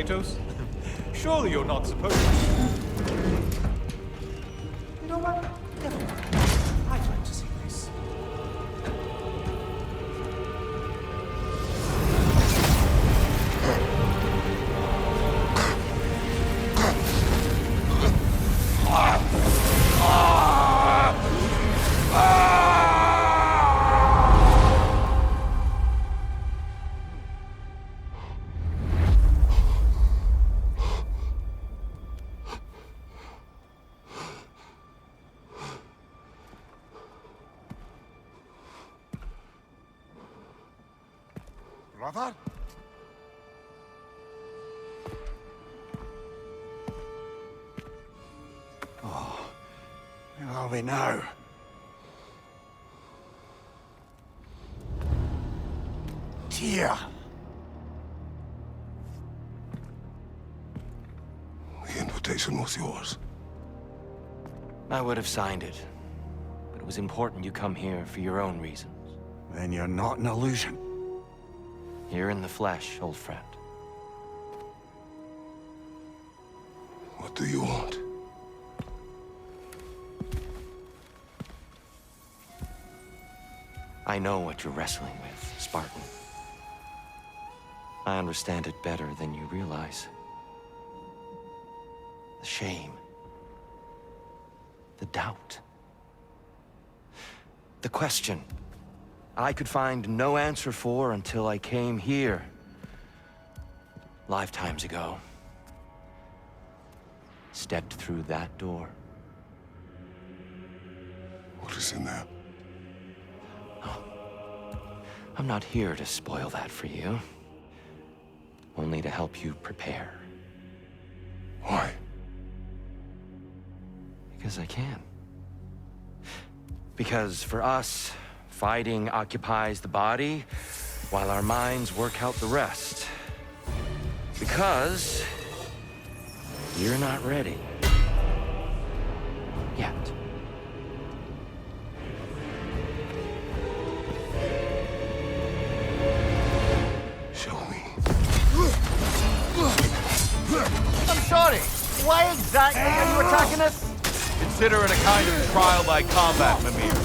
Kratos? Surely you're not supposed to. You know what? Never mind. I'd like to see this. Brother? Oh, where are we now? Tyr! The invitation was yours. I would have signed it, but it was important you come here for your own reasons. Then you're not an illusion. Here in the flesh, old friend. What do you want? I know what you're wrestling with, Spartan. I understand it better than you realize. The shame. The doubt. The question I could find no answer for until I came here. Lifetimes ago. Stepped through that door. What is in there? Oh. I'm not here to spoil that for you. Only to help you prepare. Why? Because I can. Because for us, fighting occupies the body, while our minds work out the rest. Because you're not ready. Yet. Show me. I'm sorry. Why exactly are you attacking us? Consider it a kind of trial-like combat, Mimir.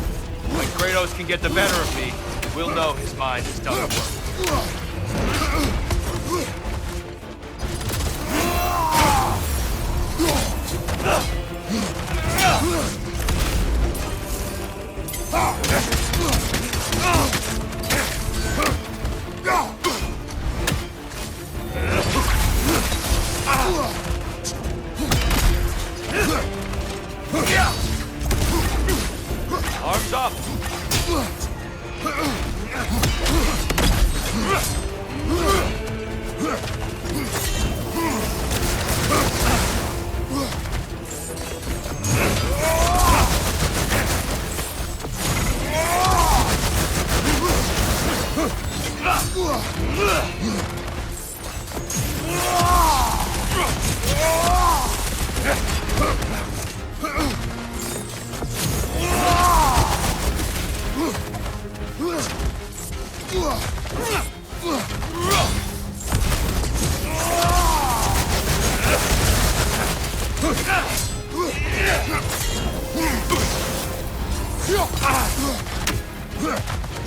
When Kratos can get the better of me, we'll know his mind has done the work. Arms up!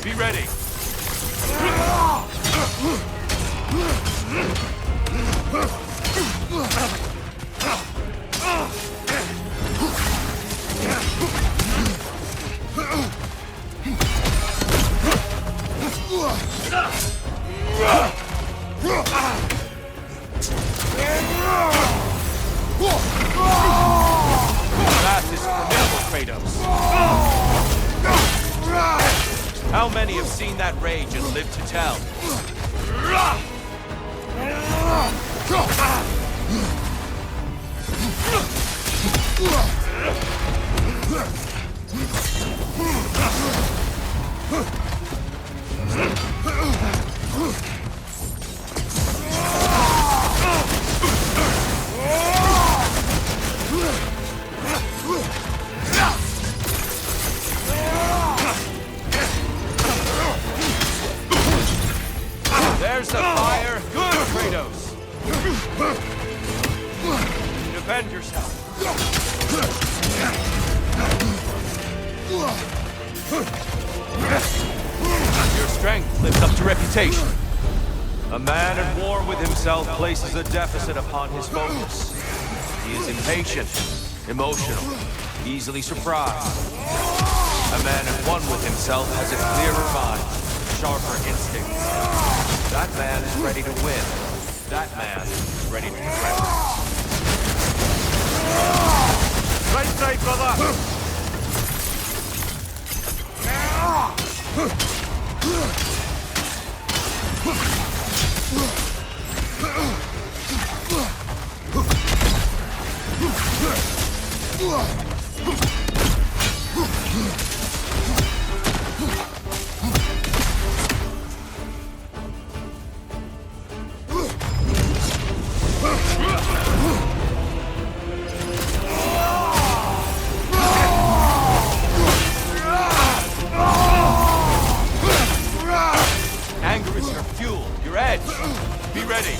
Be ready. That is formidable, Kratos. How many have seen that rage and lived to tell? There's the fire. Good, Kratos. Defend yourself. Your strength lives up to reputation. A man at war with himself places a deficit upon his focus. He is impatient, emotional, easily surprised. A man at one with himself has a clearer mind, sharper instincts. That man is ready to win. That man is ready to defend. Right side, brother! Anger is your fuel, your edge. Be ready.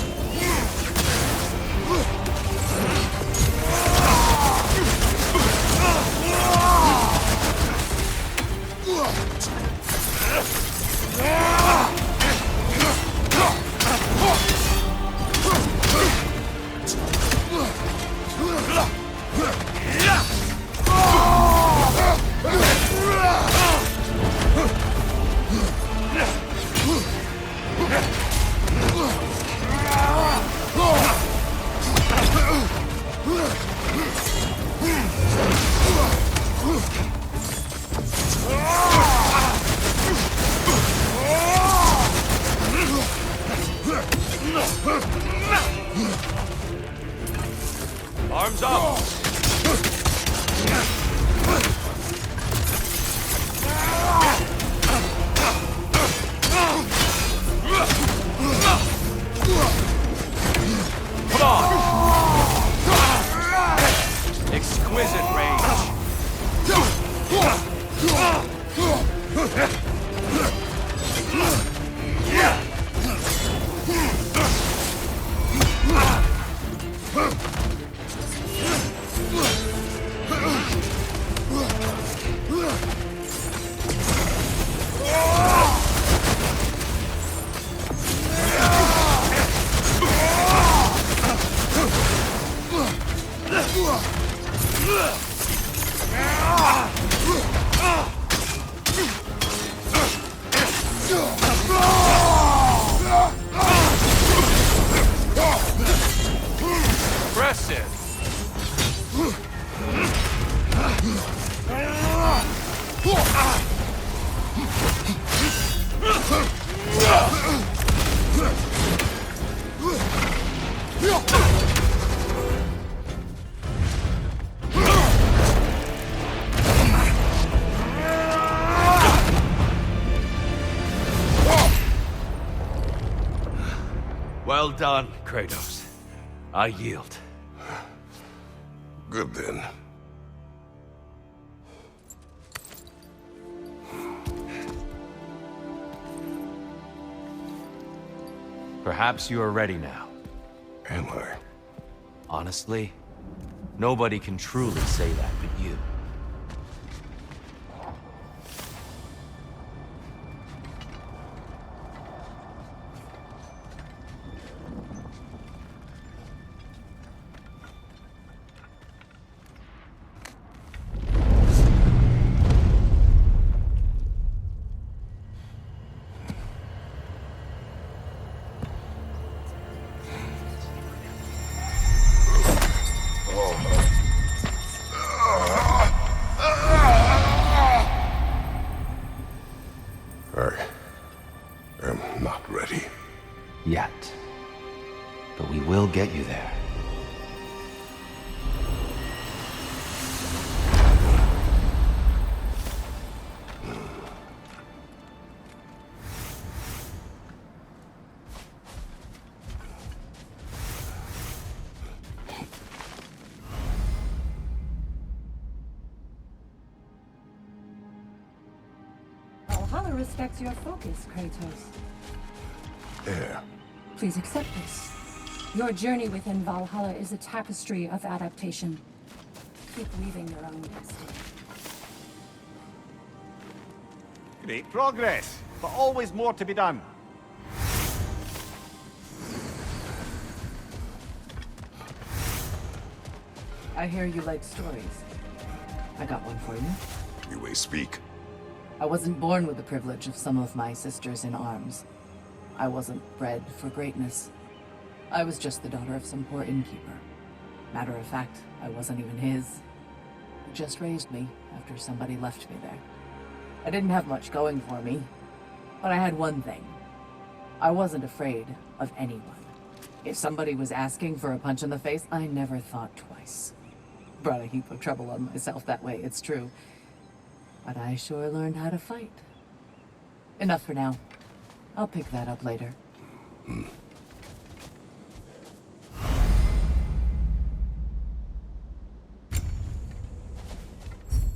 Arms up! Come on! Exquisite range! Impressive! Well done, Kratos. I yield. Good then. Perhaps you are ready now. Am I? Honestly, nobody can truly say that but you. I am not ready. Yet. But we will get you there. Valhalla respects your focus, Kratos. There. Please accept this. Your journey within Valhalla is a tapestry of adaptation. Keep weaving your own destiny. Great progress, but always more to be done. I hear you like stories. I got one for you. You may speak. I wasn't born with the privilege of some of my sisters in arms. I wasn't bred for greatness. I was just the daughter of some poor innkeeper. Matter of fact, I wasn't even his. He just raised me after somebody left me there. I didn't have much going for me, but I had one thing. I wasn't afraid of anyone. If somebody was asking for a punch in the face, I never thought twice. Brought a heap of trouble on myself that way, it's true. But I sure learned how to fight. Enough for now. I'll pick that up later.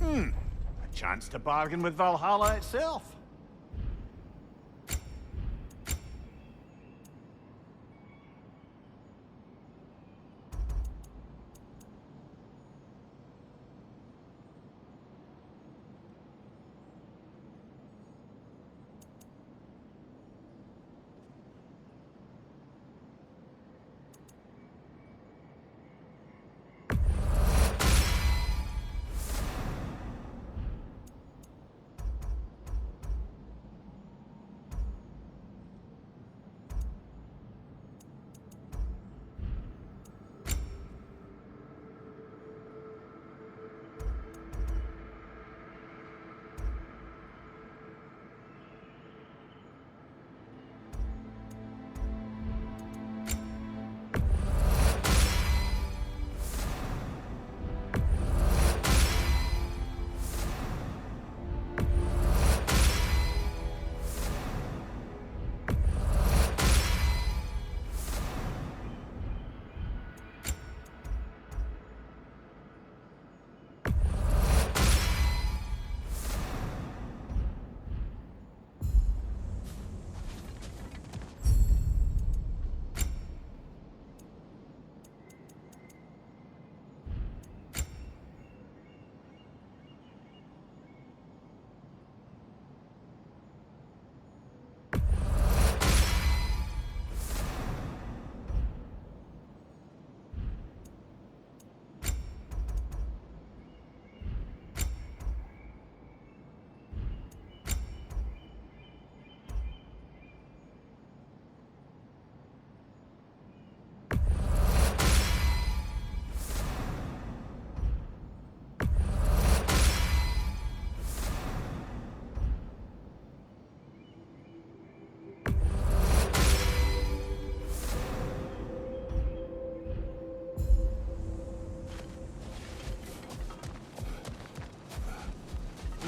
A chance to bargain with Valhalla itself.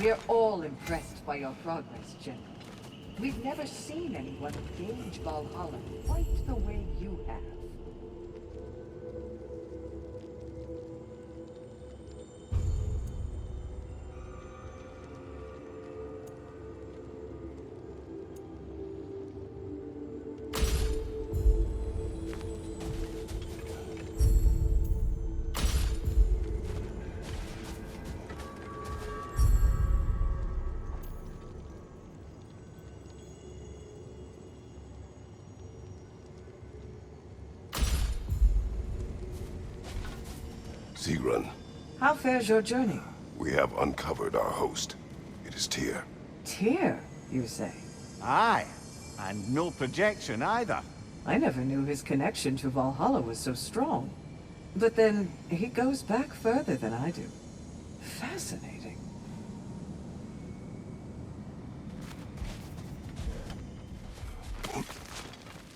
We're all impressed by your progress, General. We've never seen anyone engage Valhalla quite the way you have. Sigrun, How fares your journey? we have uncovered our host. It is Tyr. Tyr, you say? Aye, and no projection either. I never knew his connection to Valhalla was so strong. But then, he goes back further than I do. Fascinating.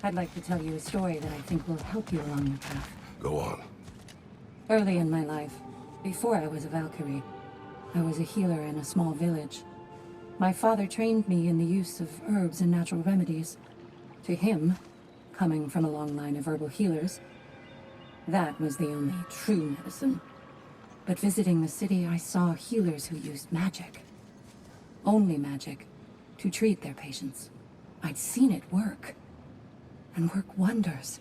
I'd like to tell you a story that I think will help you along your path. Go on. Early in my life, before I was a Valkyrie, I was a healer in a small village. My father trained me in the use of herbs and natural remedies. To him, coming from a long line of herbal healers, that was the only true medicine. But visiting the city, I saw healers who used magic. Only magic, to treat their patients. I'd seen it work. And work wonders.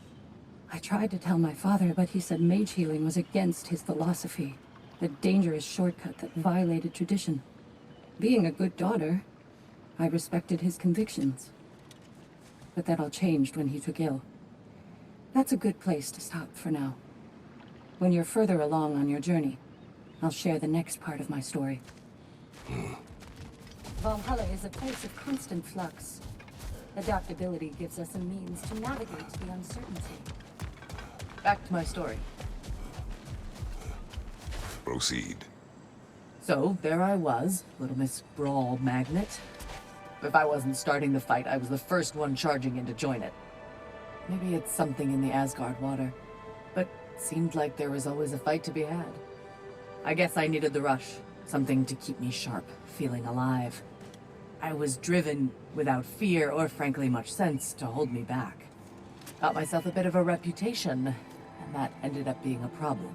I tried to tell my father, but he said mage healing was against his philosophy, a dangerous shortcut that violated tradition. Being a good daughter, I respected his convictions. But that all changed when he took ill. That's a good place to stop for now. When you're further along on your journey, I'll share the next part of my story. Valhalla is a place of constant flux. Adaptability gives us a means to navigate the uncertainty. Back to my story. Proceed. So, there I was, Little Miss Brawl Magnet. If I wasn't starting the fight, I was the first one charging in to join it. Maybe it's something in the Asgard water, but it seemed like there was always a fight to be had. I guess I needed the rush, something to keep me sharp, feeling alive. I was driven without fear or frankly much sense to hold me back. Got myself a bit of a reputation, and that ended up being a problem.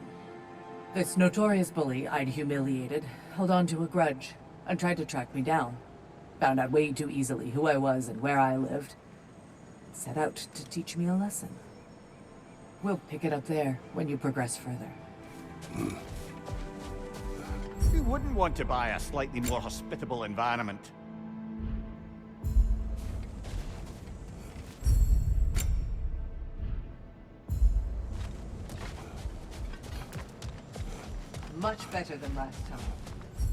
This notorious bully I'd humiliated held on to a grudge and tried to track me down. Found out way too easily who I was and where I lived. Set out to teach me a lesson. We'll pick it up there when you progress further. You wouldn't want to buy a slightly more hospitable environment. Much better than last time.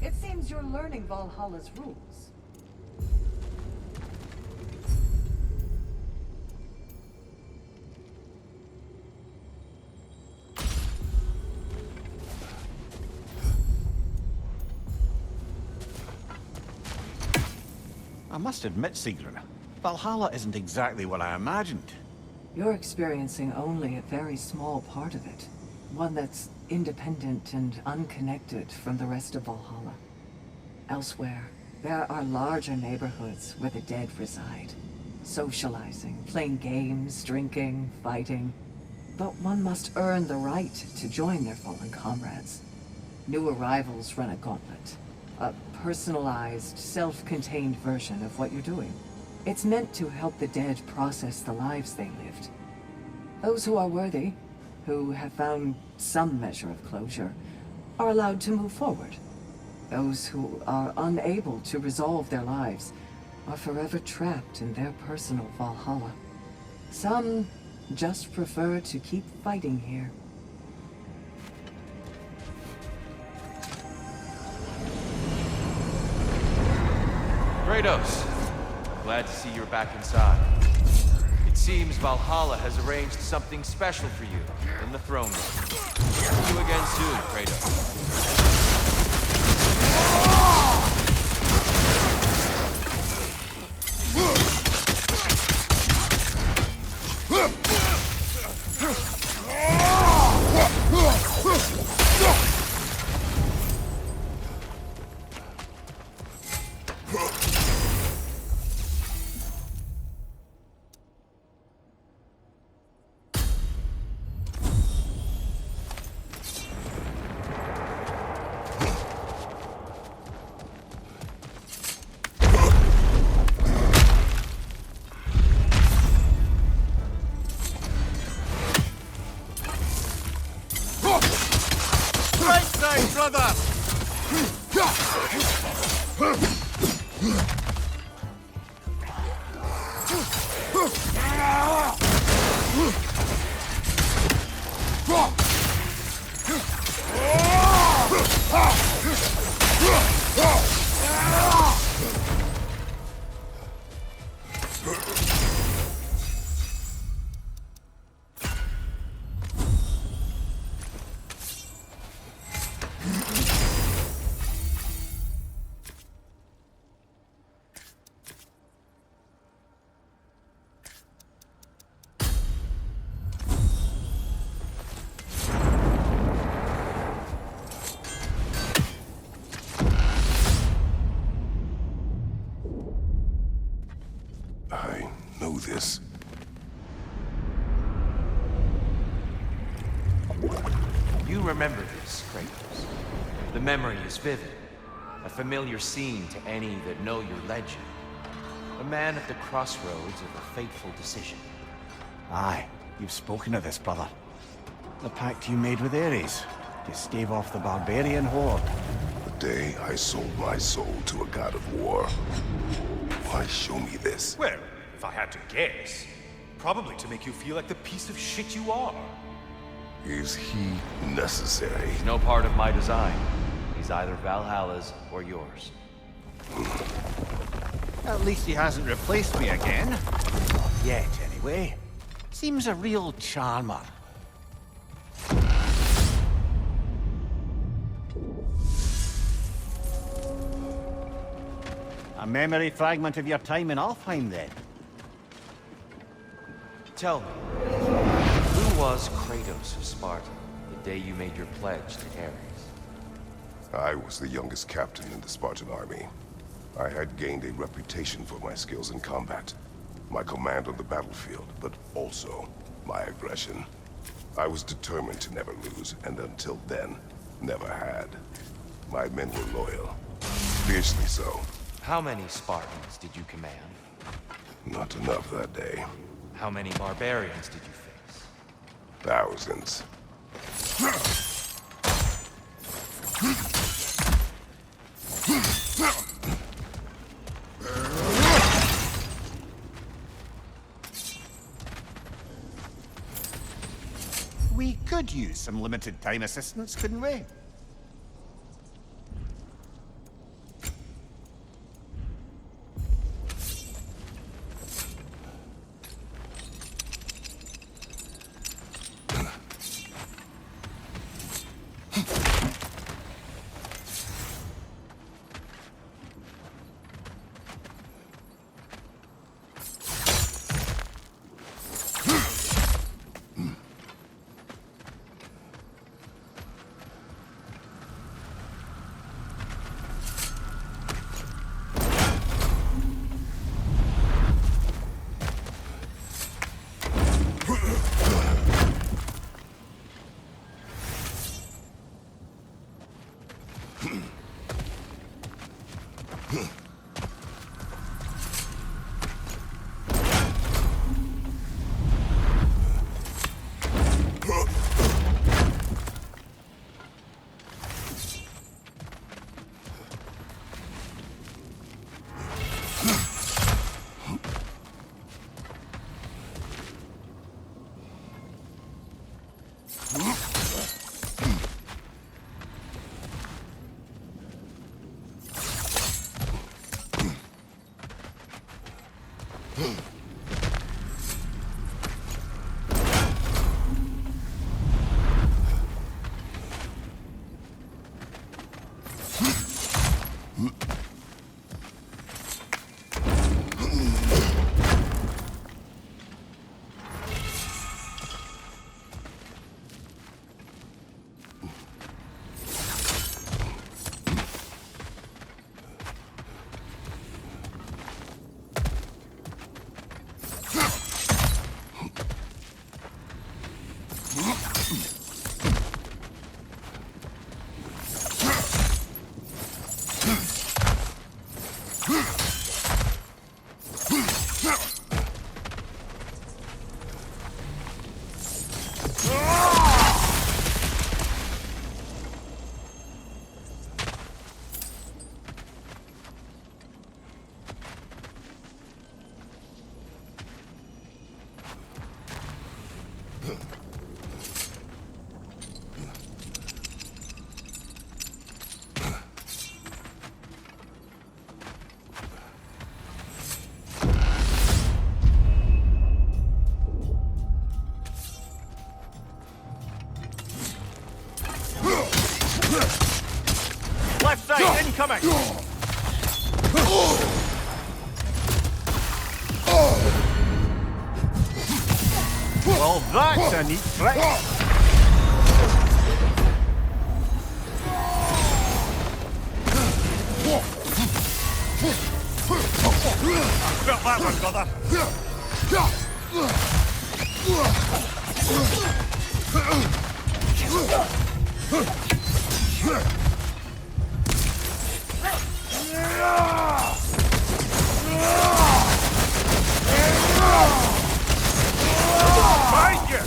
It seems you're learning Valhalla's rules. I must admit, Sigrid, Valhalla isn't exactly what I imagined. You're experiencing only a very small part of it. One that's independent and unconnected from the rest of Valhalla. Elsewhere, there are larger neighborhoods where the dead reside. Socializing, playing games, drinking, fighting. But one must earn the right to join their fallen comrades. New arrivals run a gauntlet. A personalized, self-contained version of what you're doing. It's meant to help the dead process the lives they lived. Those who are worthy, who have found some measure of closure, are allowed to move forward. Those who are unable to resolve their lives are forever trapped in their personal Valhalla. Some just prefer to keep fighting here. Kratos, glad to see you're back inside. It seems Valhalla has arranged something special for you in the throne room. See you again soon, Kratos. Brother! I know this. You remember this, Kratos. The memory is vivid. A familiar scene to any that know your legend. A man at the crossroads of a fateful decision. Aye, You've spoken of this, brother. The pact you made with Ares to stave off the barbarian horde. The day I sold my soul to a god of war. Why show me this? Well, if I had to guess, probably to make you feel like the piece of shit you are. Is he necessary? He's no part of my design. He's either Valhalla's or yours. At least he hasn't replaced me again. Not yet, anyway. Seems a real charmer. A memory fragment of your time in Alfheim, then? Tell me, who was Kratos of Sparta the day you made your pledge to Ares? I was the youngest captain in the Spartan army. I had gained a reputation for my skills in combat, my command on the battlefield, but also my aggression. I was determined to never lose, and until then, never had. My men were loyal, fiercely so. How many Spartans did you command? Not enough that day. How many barbarians did you face? Thousands. We could use some limited time assistance, couldn't we? Left side, incoming! Well, that's a neat trick. Felt that one, brother. Thank you!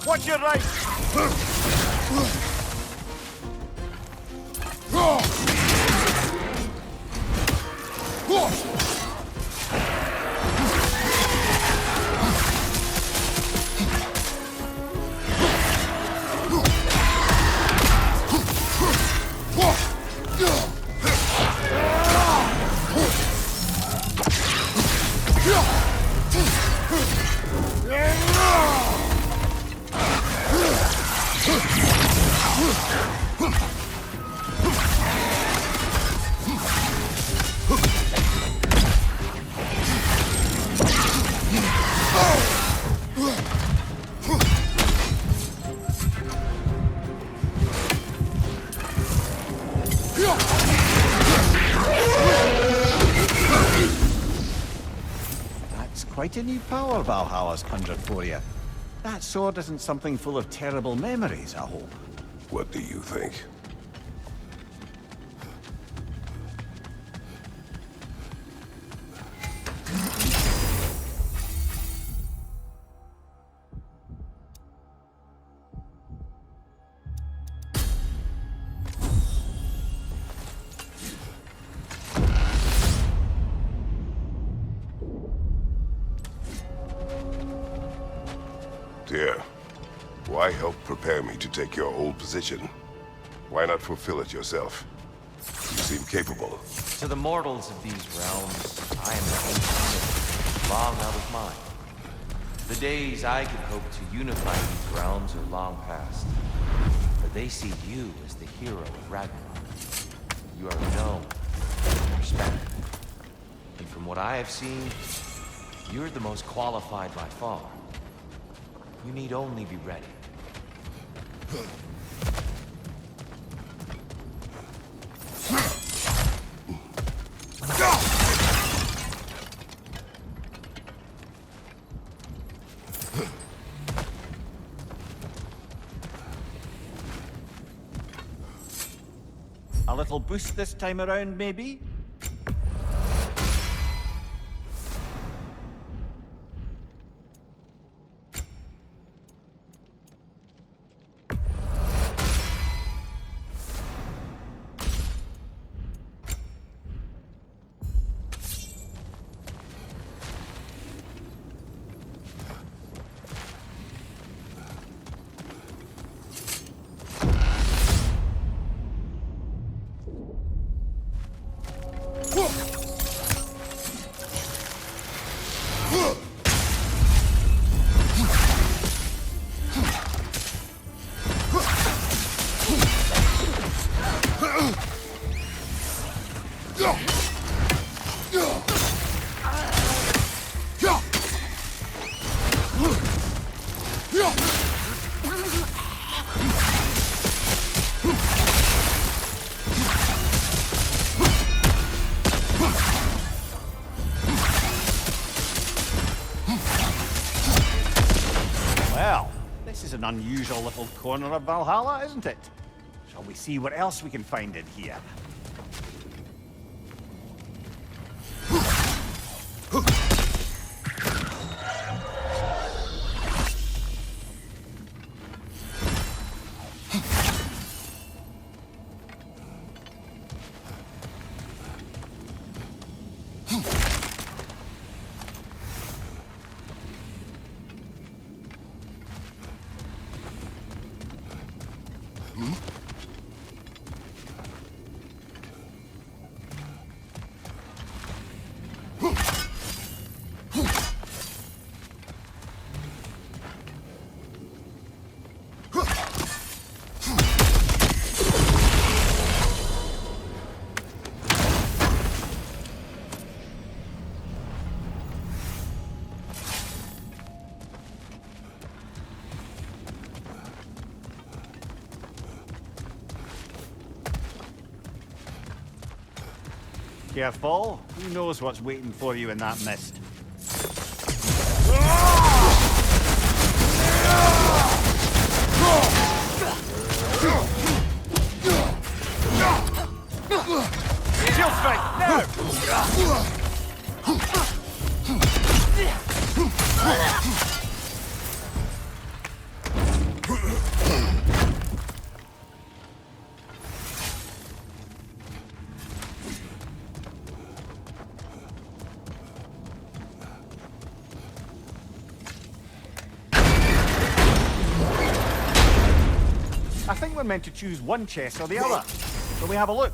Watch your right! That's quite a new power Valhalla's conjured for you. That sword isn't something full of terrible memories, I hope. What do you think? Dear, why help prepare me to take your old position? Why not fulfill it yourself? You seem capable. To the mortals of these realms, I am an ancient, long out of mind. The days I could hope to unify these realms are long past. But they see you as the hero of Ragnarök. You are known, respected. And from what I have seen, you're the most qualified by far. You need only be ready. A little boost this time around, maybe? Well, this is an unusual little corner of Valhalla, isn't it? Shall we see what else we can find in here? Careful. Who knows what's waiting for you in that mist? Shield strike, now! I think we're meant to choose one chest or the other. Shall we have a look?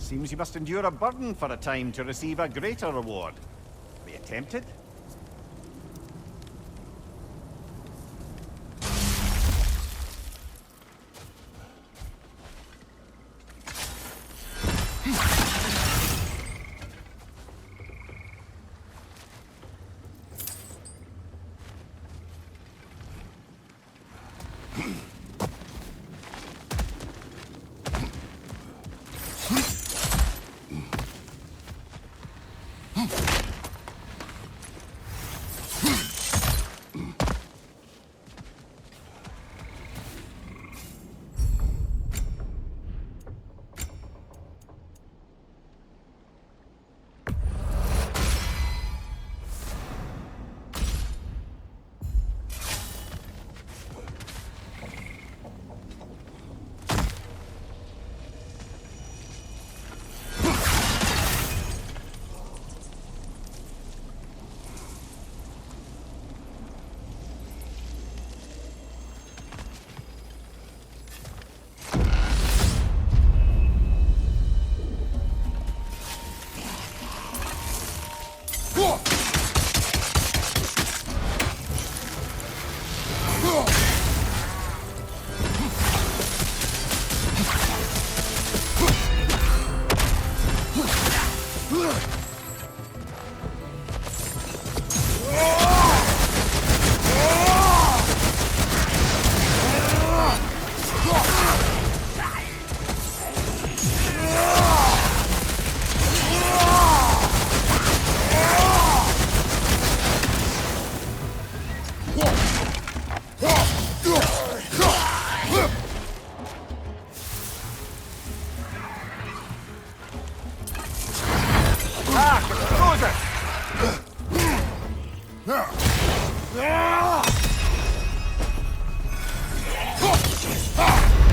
Seems you must endure a burden for a time to receive a greater reward. Are you tempted?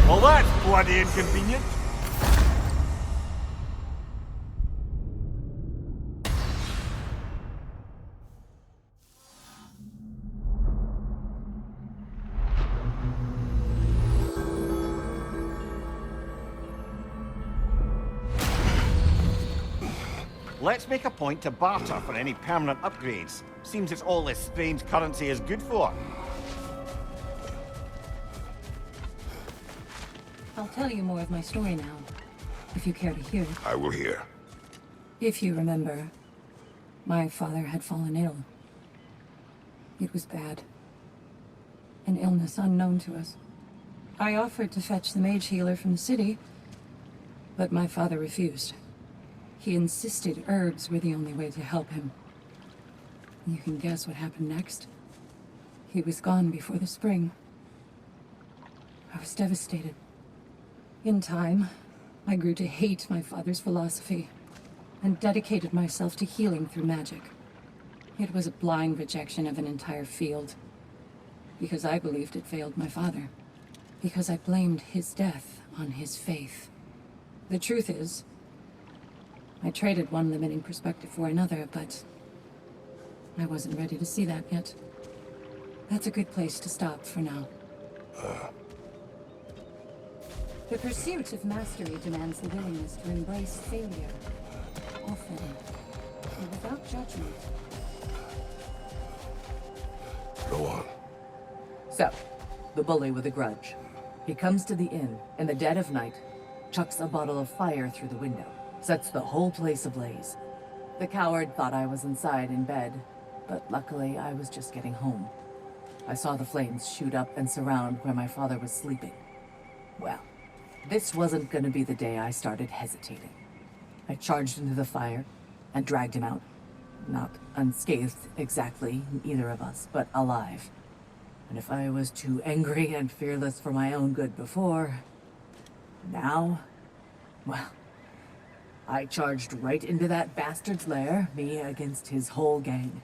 Well, that's bloody inconvenient. Let's make a point to barter for any permanent upgrades. Seems it's all this strange currency is good for. I'll tell you more of my story now, if you care to hear it. I will hear. If you remember, my father had fallen ill. It was bad. An illness unknown to us. I offered to fetch the mage healer from the city, but my father refused. He insisted herbs were the only way to help him. You can guess what happened next. He was gone before the spring. I was devastated. In time, I grew to hate my father's philosophy and dedicated myself to healing through magic. It was a blind rejection of an entire field, because I believed it failed my father, because I blamed his death on his faith. The truth is, I traded one limiting perspective for another, but I wasn't ready to see that yet. That's a good place to stop for now. The pursuit of mastery demands the willingness to embrace failure, often, and without judgment. Go on. So, the bully with a grudge. He comes to the inn in the dead of night, chucks a bottle of fire through the window, sets the whole place ablaze. The coward thought I was inside in bed, but luckily I was just getting home. I saw the flames shoot up and surround where my father was sleeping. Well, this wasn't gonna be the day I started hesitating. I charged into the fire and dragged him out. Not unscathed exactly, either of us, but alive. And if I was too angry and fearless for my own good before, now, well, I charged right into that bastard's lair, me against his whole gang.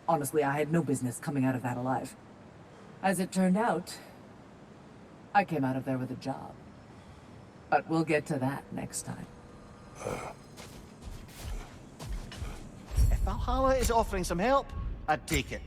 Honestly, I had no business coming out of that alive. As it turned out, I came out of there with a job. But we'll get to that next time. If Valhalla is offering some help, I'd take it.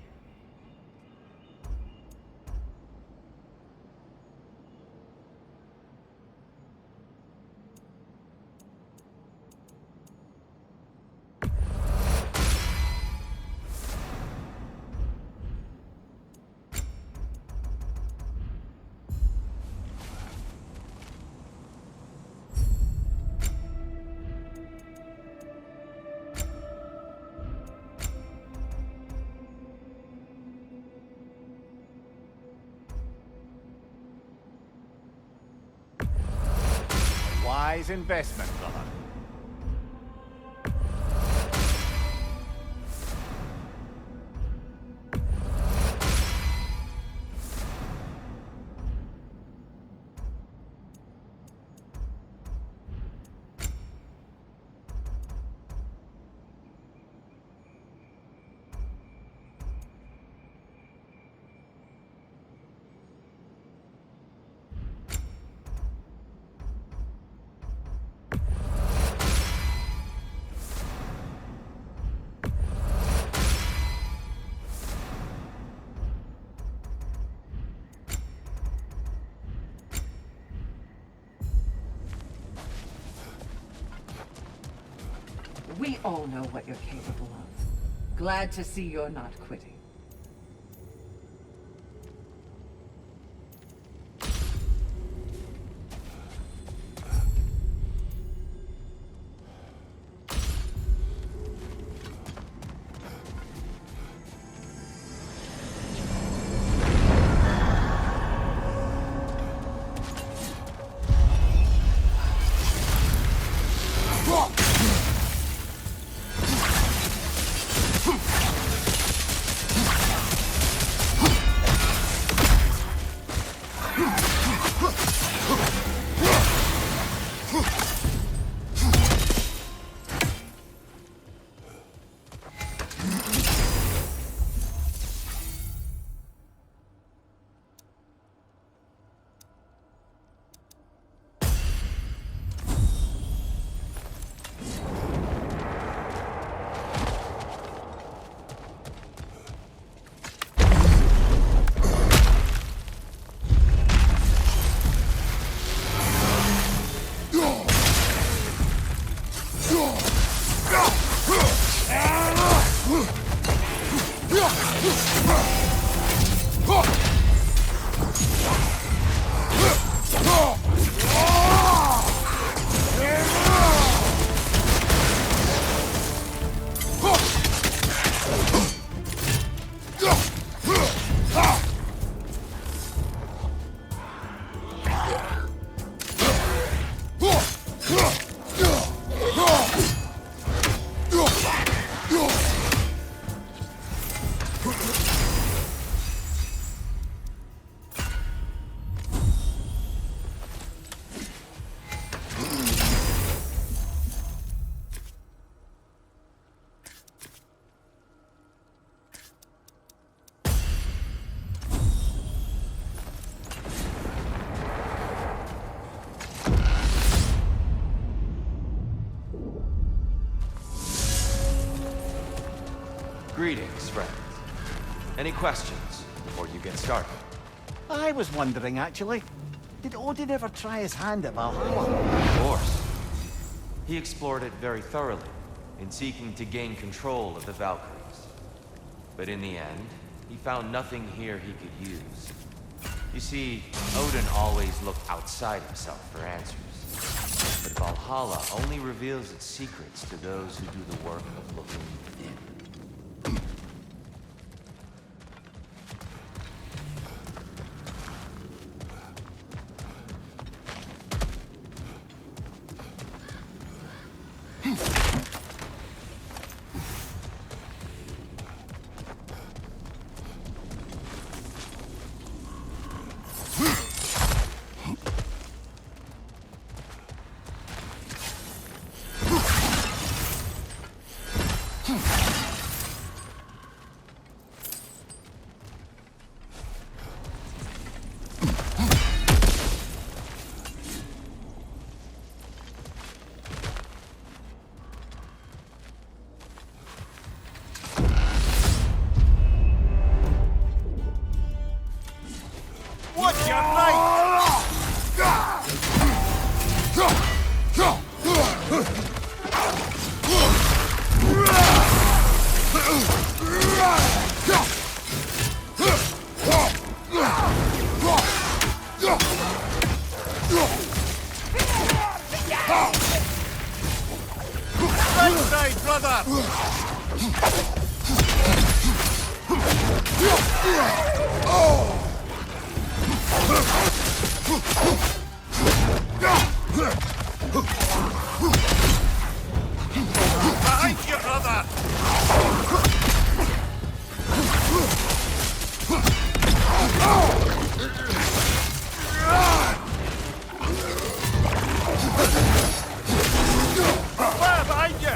Wise investment, brother. We all know what you're capable of. Glad to see you're not quitting. Greetings, friend. Any questions before you get started? I was wondering, actually. Did Odin ever try his hand at Valhalla? Of course. He explored it very thoroughly in seeking to gain control of the Valkyries. But in the end, he found nothing here he could use. You see, Odin always looked outside himself for answers. But Valhalla only reveals its secrets to those who do the work of looking within. What's your right? Right side, brother! Behind you, brother! Fire behind you!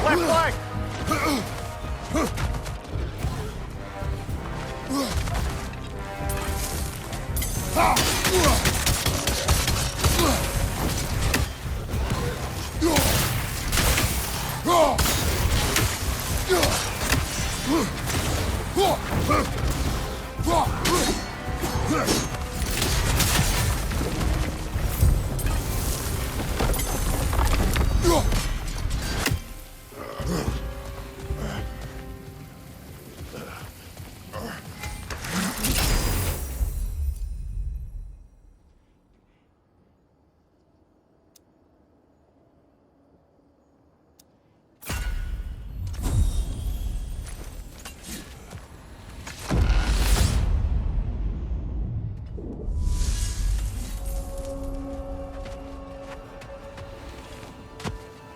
Left leg!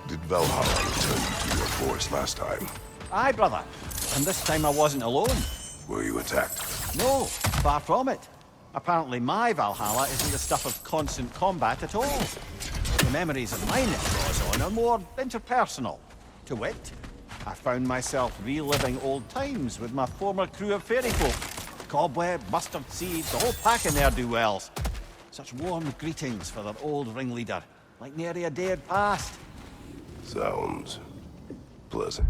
Did Valhalla return you to your force last time? Aye, brother. And this time I wasn't alone. Were you attacked? No, far from it. Apparently my Valhalla isn't the stuff of constant combat at all. The memories of mine it draws on are more interpersonal. To wit, I found myself reliving old times with my former crew of fairy folk. Cobweb, mustard seed, the whole pack of ne'er-do-wells. Such warm greetings for their old ringleader, like nary a day had passed. Sounds pleasant.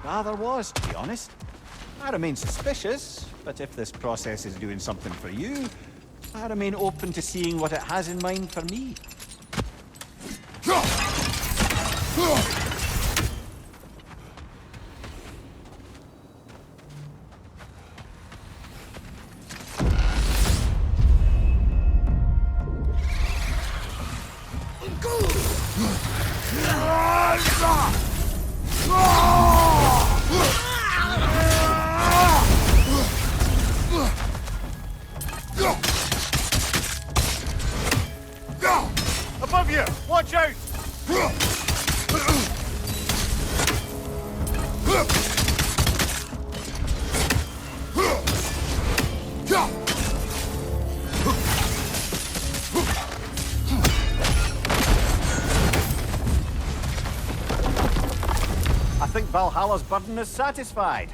Rather was, to be honest. I remain suspicious, but if this process is doing something for you, I remain open to seeing what it has in mind for me. Above you! Watch out! I think Valhalla's burden is satisfied.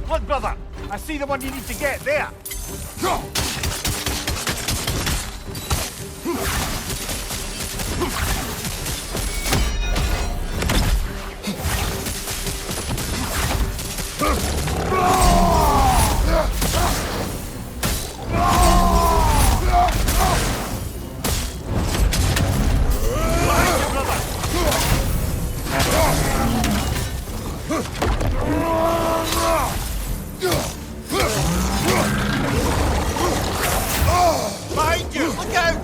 Look, brother! I see the one you need to get there! Behind you! Look out!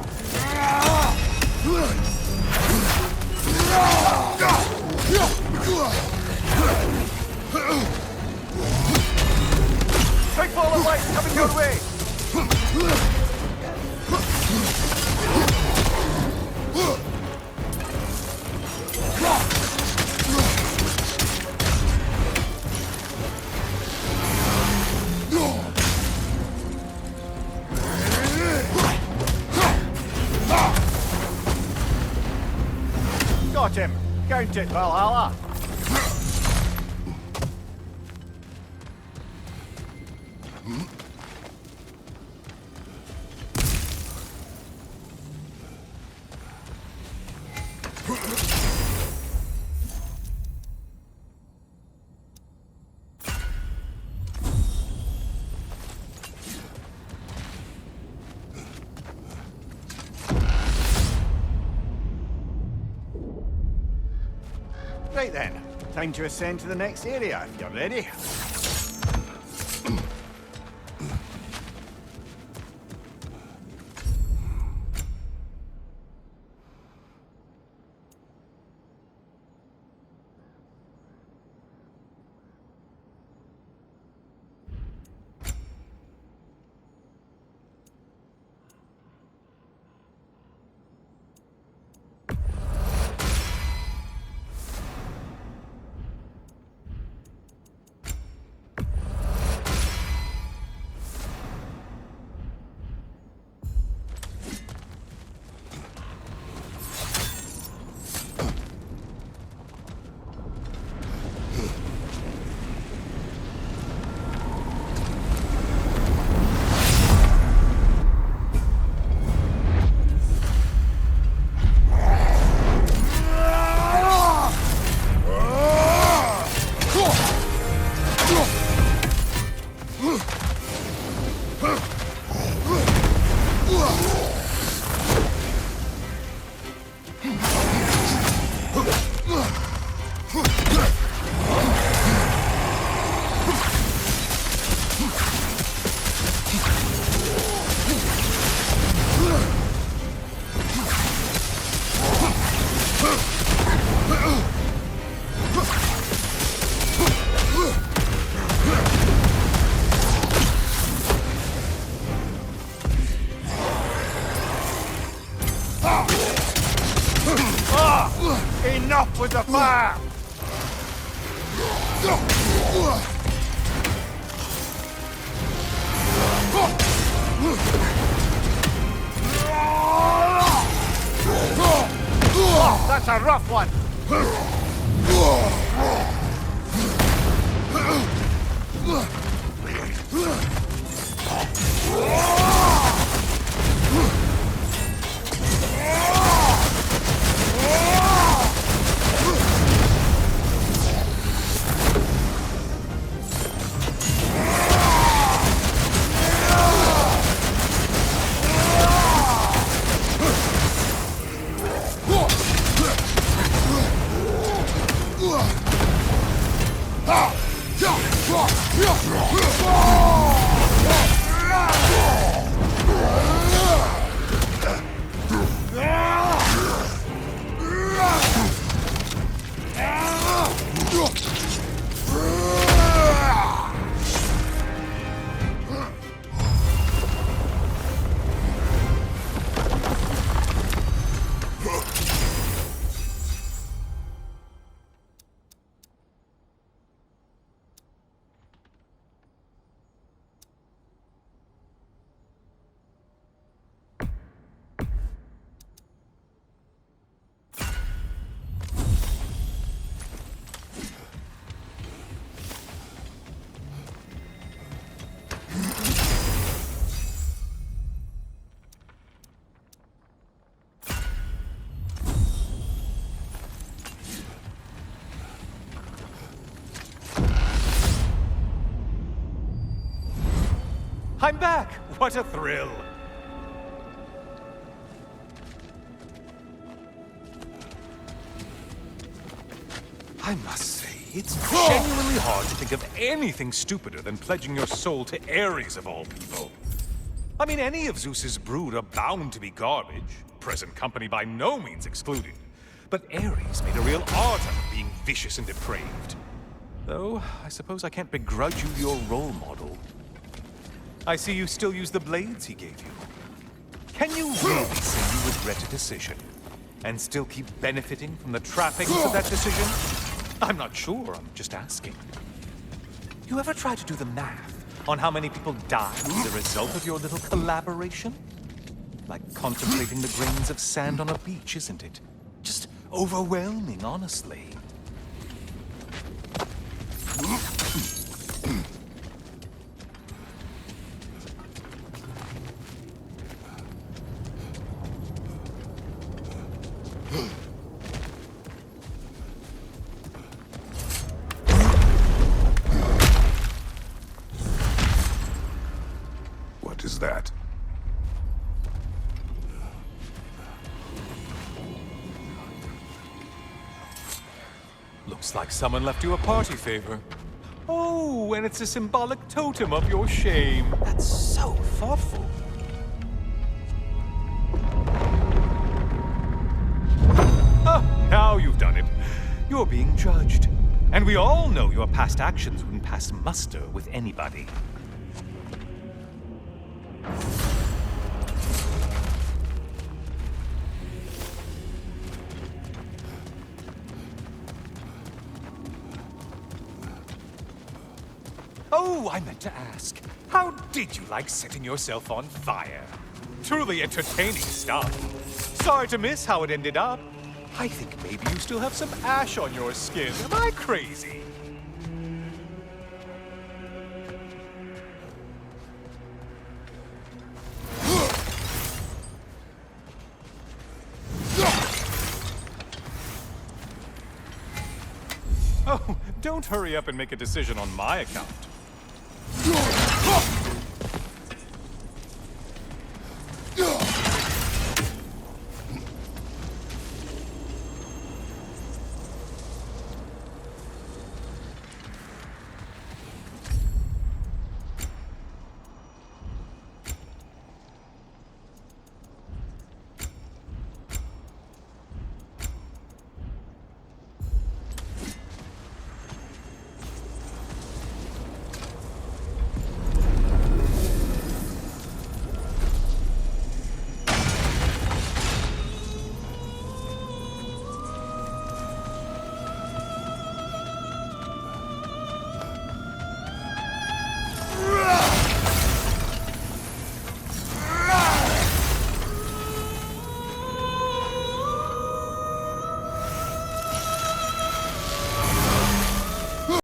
Big ball of light coming your way! Got him! Count it, Valhalla! Right then, time to ascend to the next area, if you're ready. Enough with the fire! Oh, that's a rough one! I'm back! What a thrill! I must say, it's genuinely hard to think of anything stupider than pledging your soul to Ares of all people. I mean, any of Zeus's brood are bound to be garbage, present company by no means excluded. But Ares made a real art out of being vicious and depraved. Though, I suppose I can't begrudge you your role model. I see you still use the blades he gave you. Can you really say you regret a decision, and still keep benefiting from the trappings of that decision? I'm not sure, I'm just asking. You ever try to do the math on how many people died as a result of your little collaboration? Like contemplating the grains of sand on a beach, isn't it? Just overwhelming, honestly. What is that? Look, Looks like someone left you a party favor. Oh, and it's a symbolic totem of your shame. That's so thoughtful. Ah, now you've done it. You're being judged. And we all know your past actions wouldn't pass muster with anybody. Oh, I meant to ask. How did you like setting yourself on fire? Truly entertaining stuff. Sorry to miss how it ended up. I think maybe you still have some ash on your skin. Am I crazy? Oh, don't hurry up and make a decision on my account.